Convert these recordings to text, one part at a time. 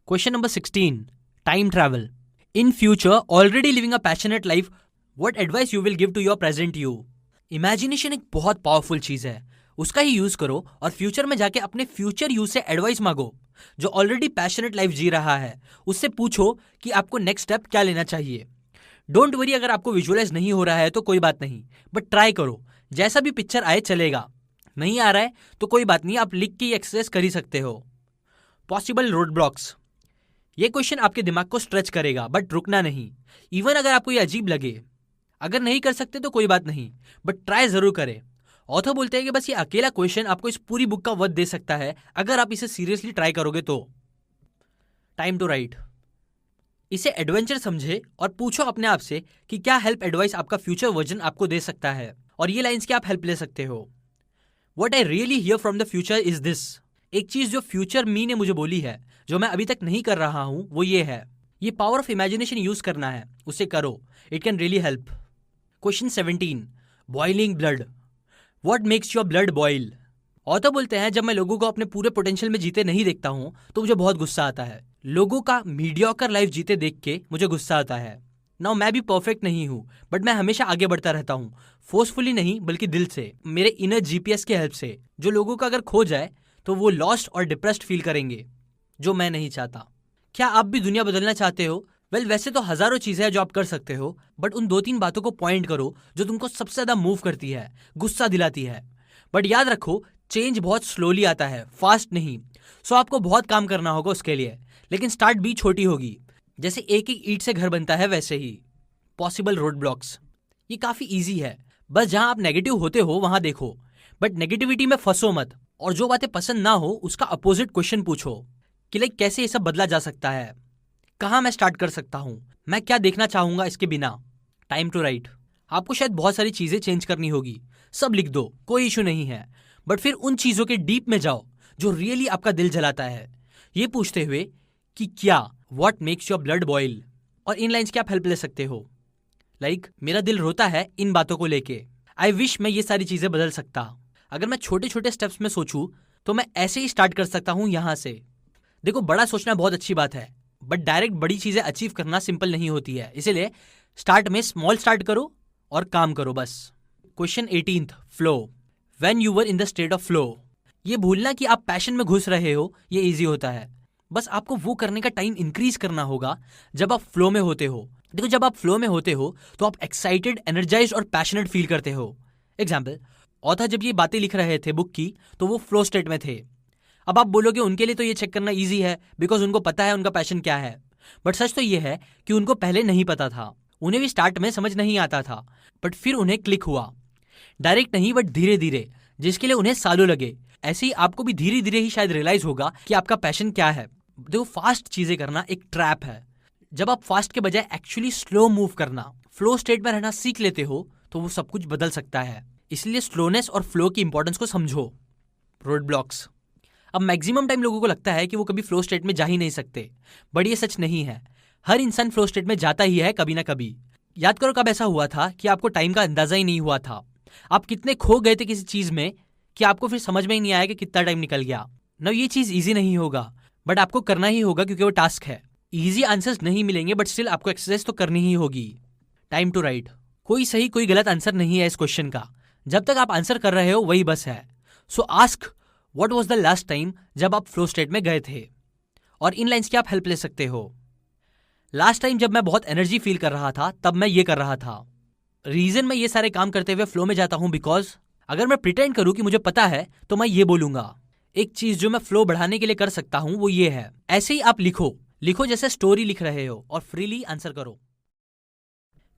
Question number 16. Time travel. In future, already living a passionate life, what advice you will give to your present you? Imagination एक बहुत powerful चीज है, उसका ही use करो और future में जाके अपने फ्यूचर यू से एडवाइस मांगो जो ऑलरेडी पैशनेट लाइफ जी रहा है। उससे पूछो कि आपको नेक्स्ट स्टेप क्या लेना चाहिए। डोंट वरी अगर आपको विजुअलाइज नहीं हो रहा है तो कोई बात नहीं, बट ट्राई करो, जैसा भी पिक्चर आए चलेगा। नहीं आ रहा है तो कोई बात नहीं, आप लिख के एक्सरसाइज कर ही सकते हो। Possible road blocks. ये क्वेश्चन आपके दिमाग को स्ट्रेच करेगा, बट रुकना नहीं। इवन अगर आपको ये अजीब लगे, अगर नहीं कर सकते तो कोई बात नहीं, बट ट्राई जरूर करें। ऑथर बोलते हैं कि बस ये अकेला क्वेश्चन आपको इस पूरी बुक का वध दे सकता है अगर आप इसे सीरियसली ट्राई करोगे तो। Time to write. इसे एडवेंचर समझे और पूछो अपने आप से कि क्या हेल्प एडवाइस आपका फ्यूचर वर्जन आपको दे सकता है, और ये लाइन्स की आप हेल्प ले सकते हो। What I really hear from the future is this. एक चीज जो फ्यूचर मी ने मुझे बोली है, जो मैं अभी तक नहीं कर रहा हूं, वो ये है, ये पावर ऑफ इमेजिनेशन यूज करना है, उसे करो, it can really help. Question 17. Boiling blood. What makes your blood boil? Author बोलते हैं जब मैं लोगों को अपने पूरे पोटेंशियल में जीते नहीं देखता हूं तो मुझे बहुत गुस्सा आता है। लोगों का मीडियोकर लाइफ जीते देख के मुझे गुस्सा आता है। नाउ मैं भी परफेक्ट नहीं हूं, बट मैं हमेशा आगे बढ़ता रहता हूं, फोर्सफुली नहीं बल्कि दिल से, मेरे इनर जीपीएस की हेल्प से, जो लोगों का अगर खो जाए तो वो लॉस्ट और डिप्रेस्ड फील करेंगे, जो मैं नहीं चाहता। क्या आप भी दुनिया बदलना चाहते हो? वैसे तो हजारों चीजें हैं जो आप कर सकते हो, बट उन 2-3 बातों को पॉइंट करो जो तुमको सबसे ज्यादा मूव करती है, गुस्सा दिलाती है। बट याद रखो, चेंज बहुत स्लोली आता है, फास्ट नहीं। सो आपको बहुत काम करना होगा उसके लिए, लेकिन स्टार्ट भी छोटी होगी। जैसे एक एक ईंट से घर बनता है वैसे ही। Possible road blocks. ये काफी इजी है, बस जहां आप नेगेटिव होते हो वहां देखो, बट नेगेटिविटी में फंसो मत, और जो बातें पसंद ना हो उसका अपोजिट क्वेश्चन पूछो कि लाइक कैसे ये सब बदला जा सकता है, कहां मैं स्टार्ट कर सकता हूं, मैं क्या देखना चाहूंगा इसके बिना। Time to write. आपको शायद बहुत सारी चीजें चेंज करनी होगी, सब लिख दो, कोई इशू नहीं है, बट फिर उन चीजों के डीप में जाओ जो रियली आपका दिल जलाता है, ये पूछते हुए कि क्या, what makes your blood boil. और इन लाइन्स की आप हेल्प ले सकते हो, लाइक मेरा दिल रोता है इन बातों को लेके, आई विश मैं ये सारी चीजें बदल सकता। अगर मैं छोटे छोटे स्टेप्स में सोचूं तो मैं ऐसे ही स्टार्ट कर सकता हूं यहां से। देखो, बड़ा सोचना बहुत अच्छी बात है, बट डायरेक्ट बड़ी चीजें अचीव करना सिंपल नहीं होती है, इसीलिए स्टार्ट में स्मॉल स्टार्ट करो और काम करो बस। Question 18. Flow. When you were in the state of flow. ये भूलना कि आप पैशन में घुस रहे हो ये इजी होता है, बस आपको वो करने का टाइम इंक्रीज करना होगा जब आप फ्लो में होते हो। देखो, जब आप फ्लो में होते हो तो आप एक्साइटेड, एनर्जाइज्ड और पैशनेट फील करते हो। एग्जाम्पल, ऑथर जब ये बातें लिख रहे थे बुक की तो वो फ्लो स्टेट में थे। अब आप बोलोगे उनके लिए तो ये चेक करना इजी है बिकॉज उनको पता है उनका पैशन क्या है, बट सच तो ये है कि उनको पहले नहीं पता था, उन्हें भी स्टार्ट में समझ नहीं आता था, बट फिर उन्हें क्लिक हुआ। डायरेक्ट नहीं बट धीरे धीरे, जिसके लिए उन्हें सालों लगे। ऐसे ही आपको भी धीरे धीरे ही शायद रियलाइज होगा कि आपका पैशन क्या है। देखो, फास्ट चीजें करना एक ट्रैप है। जब आप फास्ट के बजाय एक्चुअली स्लो मूव करना, फ्लो स्टेट में रहना सीख लेते हो तो वो सब कुछ बदल सकता है। इसलिए स्लोनेस और फ्लो की इंपॉर्टेंस को समझो। Road blocks. अब मैक्सिमम टाइम लोगों को लगता है कि वो कभी फ्लो स्टेट में जा ही नहीं सकते, बट ये सच नहीं है। हर इंसान फ्लो स्टेट में जाता ही है कभी ना कभी। याद करो कब ऐसा हुआ था कि आपको टाइम का अंदाजा ही नहीं हुआ था, आप कितने खो गए थे किसी चीज में कि आपको फिर समझ में ही नहीं आया कि कितना टाइम निकल गया। ना, ये चीज इजी नहीं होगा, बट आपको करना ही होगा क्योंकि वो टास्क है। इजी आंसर्स नहीं मिलेंगे, बट स्टिल आपको एक्सरसाइज तो करनी ही होगी। Time to write. कोई सही कोई गलत आंसर नहीं है इस क्वेश्चन का, जब तक आप आंसर कर रहे हो वही बस है। सो ask, what was the last time जब आप फ्लो स्टेट में गए थे, और इन लाइन्स की आप हेल्प ले सकते हो। लास्ट टाइम जब मैं बहुत एनर्जी फील कर रहा था तब मैं ये कर रहा था। रीजन मैं ये सारे काम करते हुए फ्लो में जाता हूं बिकॉज अगर मैं प्रिटेंड करूं कि मुझे पता है तो मैं ये बोलूंगा। एक चीज जो मैं फ्लो बढ़ाने के लिए कर सकता हूं वो ये है। ऐसे ही आप लिखो जैसे स्टोरी लिख रहे हो और फ्रीली आंसर करो।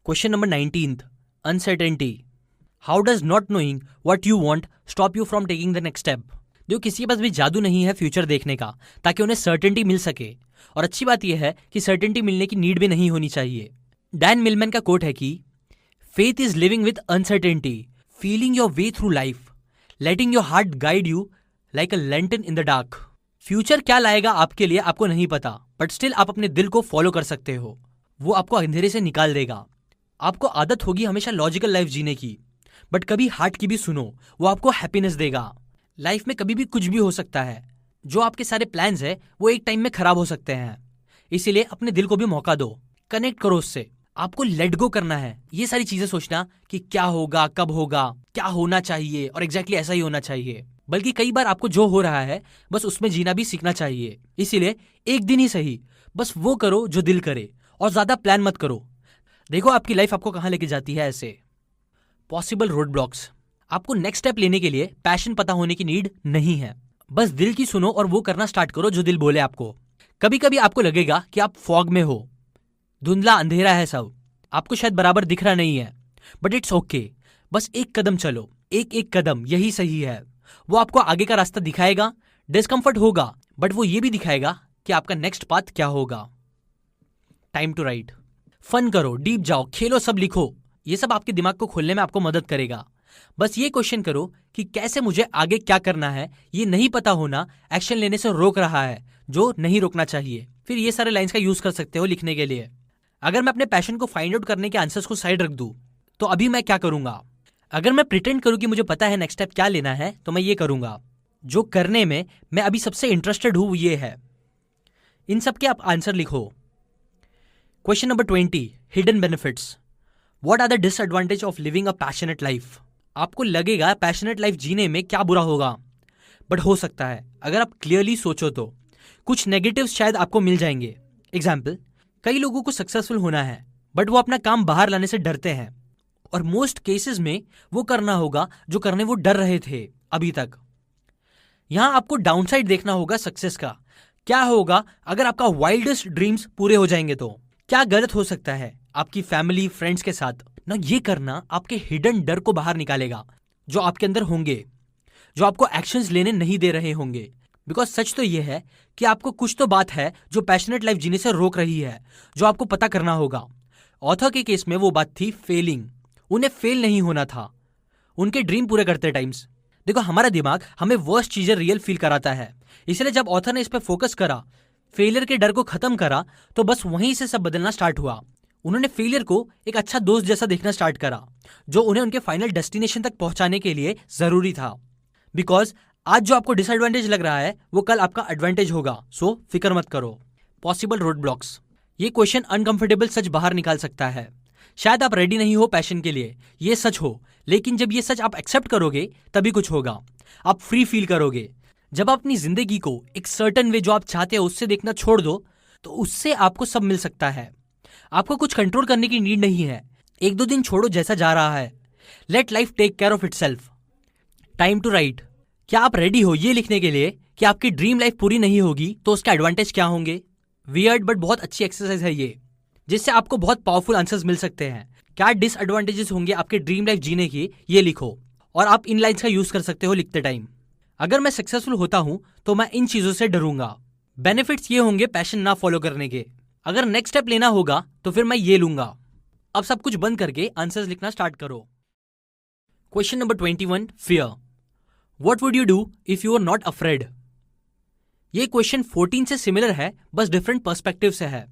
Question number 19. Uncertainty. How does not knowing what you want stop you from taking the next step. देखो, किसी के पास भी जादू नहीं है फ्यूचर देखने का ताकि उन्हें सर्टेनिटी मिल सके, और अच्छी बात यह है कि सर्टेनिटी मिलने की नीड भी नहीं होनी चाहिए। डैन मिलमैन का कोट है कि faith is living with uncertainty, feeling your way through life, letting your heart guide you like a lantern in the dark. Future क्या लाएगा आपके लिए आपको नहीं पता, बट स्टिल आप अपने दिल को फॉलो कर सकते हो, वो आपको अंधेरे से निकाल देगा। आपको आदत होगी हमेशा लॉजिकल लाइफ जीने की, बट कभी हार्ट की भी सुनो, वो आपको हैप्पीनेस देगा। लाइफ में कभी भी कुछ भी हो सकता है, जो आपके सारे प्लान्स है वो एक टाइम में खराब हो सकते हैं, इसीलिए अपने दिल को भी मौका दो, कनेक्ट करो उससे। आपको लेट गो करना है ये सारी चीजें सोचना कि क्या होगा, कब होगा, क्या होना चाहिए और एग्जैक्टली ऐसा ही होना चाहिए, बल्कि कई बार आपको जो हो रहा है बस उसमें जीना भी सीखना चाहिए। इसीलिए एक दिन ही सही, बस वो करो जो दिल करे और ज्यादा प्लान मत करो। देखो आपकी लाइफ आपको कहां लेके जाती है। ऐसे पॉसिबल रोड ब्लॉक्स। आपको नेक्स्ट स्टेप लेने के लिए पैशन पता होने की नीड नहीं है, बस दिल की सुनो और वो करना स्टार्ट करो जो दिल बोले आपको। कभी कभी आपको लगेगा कि आप फॉग में हो, धुंधला अंधेरा है सब, आपको शायद बराबर दिख रहा नहीं है, बट इट्स ओके। बस एक कदम चलो, एक एक कदम, यही सही है। वो आपको आगे का रास्ता दिखाएगा, डिस्कम्फर्ट होगा, बट वो ये भी दिखाएगा कि आपका नेक्स्ट पाथ क्या होगा। Time to write. फन करो, डीप जाओ, खेलो, सब लिखो, ये सब आपके दिमाग को खोलने में आपको मदद करेगा। बस ये क्वेश्चन करो कि कैसे मुझे आगे क्या करना है। ये नहीं पता होना एक्शन लेने से रोक रहा है, जो नहीं रोकना चाहिए। फिर ये सारे लाइंस का यूज कर सकते हो लिखने के लिए। अगर मैं अपने पैशन को फाइंड आउट करने के आंसर्स को साइड रख दूं तो अभी मैं क्या करूंगा। अगर मैं प्रिटेंड करूं कि मुझे पता है नेक्स्ट स्टेप क्या लेना है, तो मैं ये करूंगा। जो करने में मैं अभी सबसे इंटरेस्टेड हूं वो ये है। इन सब के आप आंसर लिखो। Question number 20, hidden benefits. What are the disadvantage of living a passionate life. आपको लगेगा पैशनेट लाइफ जीने में क्या बुरा होगा, बट हो सकता है अगर आप क्लियरली सोचो तो कुछ नेगेटिव्स शायद आपको मिल जाएंगे। एग्जाम्पल, कई लोगों को सक्सेसफुल होना है बट वो अपना काम बाहर लाने से डरते हैं, और मोस्ट केसेस में वो करना होगा जो करने वो डर रहे थे अभी तक। यहां आपको डाउनसाइड देखना होगा सक्सेस का। क्या होगा अगर आपका वाइल्डेस्ट ड्रीम्स पूरे हो जाएंगे, तो क्या गलत हो सकता है आपकी फैमिली फ्रेंड्स के साथ ना। ये करना आपके हिडन डर को बाहर निकालेगा जो आपके अंदर होंगे, जो आपको एक्शंस लेने नहीं दे रहे होंगे। बिकॉज सच तो ये है कि आपको कुछ तो बात है जो पैशनेट लाइफ जीने से रोक रही है, जो आपको पता करना होगा। ऑथर के केस में वो बात थी फेलिंग। उन्हें फेल नहीं होना था उनके ड्रीम पूरे करते टाइम्स। देखो हमारा दिमाग हमें वर्स्ट चीजें रियल फील कराता है, इसलिए जब ऑथर ने इस पे फोकस करा, फेलियर के डर को खत्म करा, तो बस वहीं से सब बदलना स्टार्ट हुआ। उन्होंने फेलियर को एक अच्छा दोस्त जैसा देखना स्टार्ट करा, जो उन्हें उनके फाइनल डेस्टिनेशन तक पहुंचाने के लिए जरूरी था। बिकॉज आज जो आपको डिसएडवांटेज लग रहा है वो कल आपका एडवांटेज होगा, सो फिक्र मत करो। Possible road blocks. ये क्वेश्चन अनकंफर्टेबल सच बाहर निकाल सकता है। शायद आप रेडी नहीं हो पैशन के लिए, ये सच हो, लेकिन जब ये सच आप एक्सेप्ट करोगे तभी कुछ होगा। आप फ्री फील करोगे। जब आप अपनी जिंदगी को एक सर्टेन वे जो आप चाहते हो उससे देखना छोड़ दो, तो उससे आपको सब मिल सकता है। आपको कुछ कंट्रोल करने की नीड नहीं है। एक दो दिन छोड़ो जैसा जा रहा है। Let life take care of itself. Time to write. क्या आप रेडी हो ये लिखने के लिए कि आपकी ड्रीम लाइफ पूरी नहीं होगी तो उसके एडवांटेज क्या होंगे। वियर्ड बट बहुत अच्छी एक्सरसाइज है ये, जिससे आपको बहुत पावरफुल आंसर्स मिल सकते हैं। क्या डिसएडवांटेजेस होंगे आपके ड्रीम लाइफ जीने की, ये लिखो, और आप इन लाइन्स का यूज कर सकते हो लिखते टाइम। अगर मैं सक्सेसफुल होता हूं तो मैं इन चीजों से डरूंगा। बेनिफिट्स ये होंगे पैशन ना फॉलो करने के। अगर नेक्स्ट स्टेप लेना होगा तो फिर मैं ये लूंगा। अब सब कुछ बंद करके आंसर्स लिखना स्टार्ट करो। Question number 21, fear. What would you do if you are not afraid. ये क्वेश्चन 14 से सिमिलर है, बस डिफरेंट पर्सपेक्टिव से है।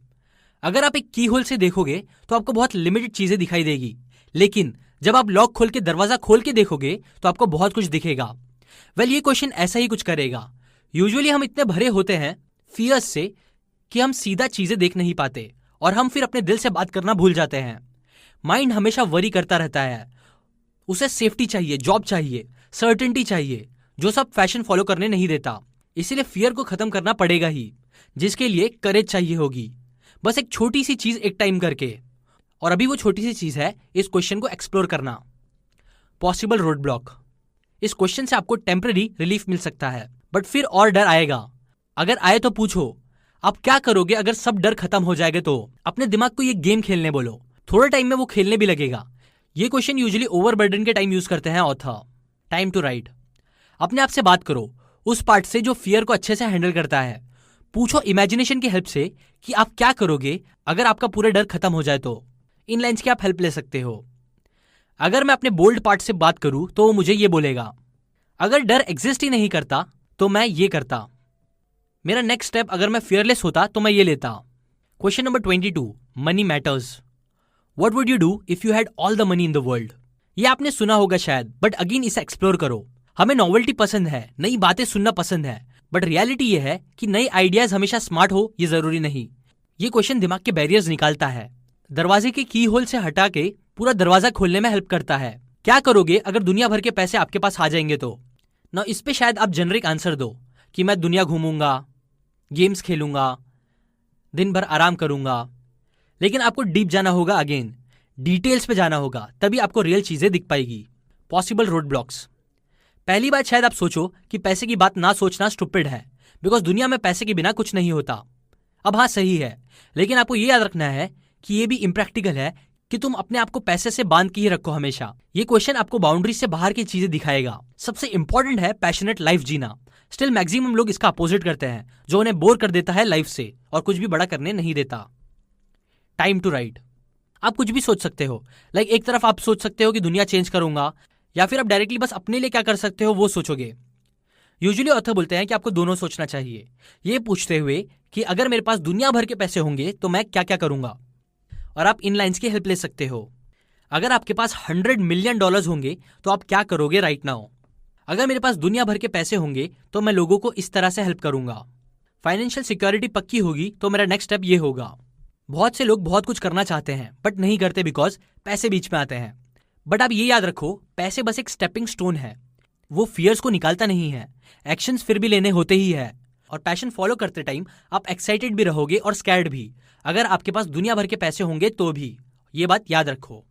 अगर आप एक की होल से देखोगे तो आपको बहुत लिमिटेड चीजें दिखाई देगी, लेकिन जब आप लॉक खोल के दरवाजा खोल के देखोगे तो आपको बहुत कुछ दिखेगा। ये क्वेश्चन ऐसा ही कुछ करेगा। यूजुअली हम इतने भरे होते हैं फियर्स से कि हम सीधा चीजें देख नहीं पाते, और हम फिर अपने दिल से बात करना भूल जाते हैं। माइंड हमेशा वरी करता रहता है। उसे सेफ्टी चाहिए, जॉब चाहिए, सर्टेनिटी चाहिए, जो सब फैशन फॉलो करने नहीं देता। इसीलिए फियर को खत्म करना पड़ेगा ही, जिसके लिए करेज चाहिए होगी। बस एक छोटी सी चीज एक टाइम करके, और अभी वो छोटी सी चीज है इस क्वेश्चन को एक्सप्लोर करना। Possible road block. इस क्वेश्चन से आपको टेम्पररी रिलीफ मिल सकता है, बट फिर और डर आएगा। अगर आए तो पूछो, आप क्या करोगे अगर सब डर खत्म हो जाएगा। तो अपने दिमाग को ये गेम खेलने बोलो, थोड़े टाइम में वो खेलने भी लगेगा। ये क्वेश्चन यूजुअली ओवरबर्डन के टाइम यूज करते हैं ऑथर। Time to right. अपने आप से बात करो, उस पार्ट से जो फियर को अच्छे से हैंडल करता है। पूछो इमेजिनेशन की हेल्प से कि आप क्या करोगे अगर आपका पूरा डर खत्म हो जाए तो। इन लाइंस की आप हेल्प ले सकते हो। अगर मैं अपने बोल्ड पार्ट से बात करूं तो वो मुझे ये बोलेगा, अगर डर एग्जिस्ट ही नहीं करता तो मैं ये करता। मेरा नेक्स्ट स्टेप अगर मैं फियरलेस होता तो मैं ये लेता। Question number 22, money matters. What would you do if you had all the money in the world. ये आपने सुना होगा शायद, बट अगेन इसे एक्सप्लोर करो। हमें नॉवेल्टी पसंद है, नई बातें सुनना पसंद है, बट रियलिटी ये है कि नए आइडियाज हमेशा स्मार्ट हो ये जरूरी नहीं। ये क्वेश्चन दिमाग के बैरियर्स निकालता है, दरवाजे के की होल से हटा के पूरा दरवाजा खोलने में हेल्प करता है। क्या करोगे अगर दुनिया भर के पैसे आपके पास आ जाएंगे तो? ना इस पे शायद आप जेनरिक आंसर दो कि मैं दुनिया घूमूंगा, गेम्स खेलूंगा, दिन भर आराम करूंगा। लेकिन आपको डीप जाना होगा, अगेन डिटेल्स पे जाना होगा, तभी आपको रियल चीजें दिख पाएगी। Possible road blocks. पहली बात शायद आप सोचो कि पैसे की बात ना सोचना स्टूपिड है, बिकॉज दुनिया में पैसे के बिना कुछ नहीं होता। अब हाँ सही है, लेकिन आपको ये याद रखना है कि ये भी इम्प्रैक्टिकल है कि तुम अपने आप को पैसे से बांध के ही रखो हमेशा। ये क्वेश्चन आपको बाउंड्री से बाहर की चीजें दिखाएगा। सबसे इंपॉर्टेंट है पैशनेट लाइफ जीना। स्टिल मैक्सिमम लोग इसका अपोजिट करते हैं, जो उन्हें बोर कर देता है लाइफ से और कुछ भी बड़ा करने नहीं देता। Time to write. आप कुछ भी सोच सकते हो, लाइक एक तरफ आप सोच सकते हो कि दुनिया चेंज करूंगा, या फिर आप डायरेक्टली बस अपने लिए क्या कर सकते हो वो सोचोगे। यूजुअली ऑथर बोलते हैं कि आपको दोनों सोचना चाहिए, ये पूछते हुए कि अगर मेरे पास दुनिया भर के पैसे होंगे तो मैं क्या क्या करूंगा। और आप इन लाइंस की हेल्प ले सकते हो। अगर आपके पास $100 मिलियन होंगे तो आप क्या करोगे राइट नाउ? अगर मेरे पास दुनिया भर के पैसे होंगे तो मैं लोगों को इस तरह से हेल्प करूंगा। फाइनेंशियल सिक्योरिटी पक्की होगी तो मेरा नेक्स्ट स्टेप ये होगा। बहुत से लोग बहुत कुछ करना चाहते हैं बट नहीं करते बिकॉज पैसे बीच में आते हैं। बट आप ये याद रखो, पैसे बस एक स्टेपिंग स्टोन है, वो फियर्स को निकालता नहीं है। एक्शंस फिर भी लेने होते ही है, और पैशन फॉलो करते टाइम आप एक्साइटेड भी रहोगे और स्कैर्ड भी। अगर आपके पास दुनिया भर के पैसे होंगे तो भी, ये बात याद रखो।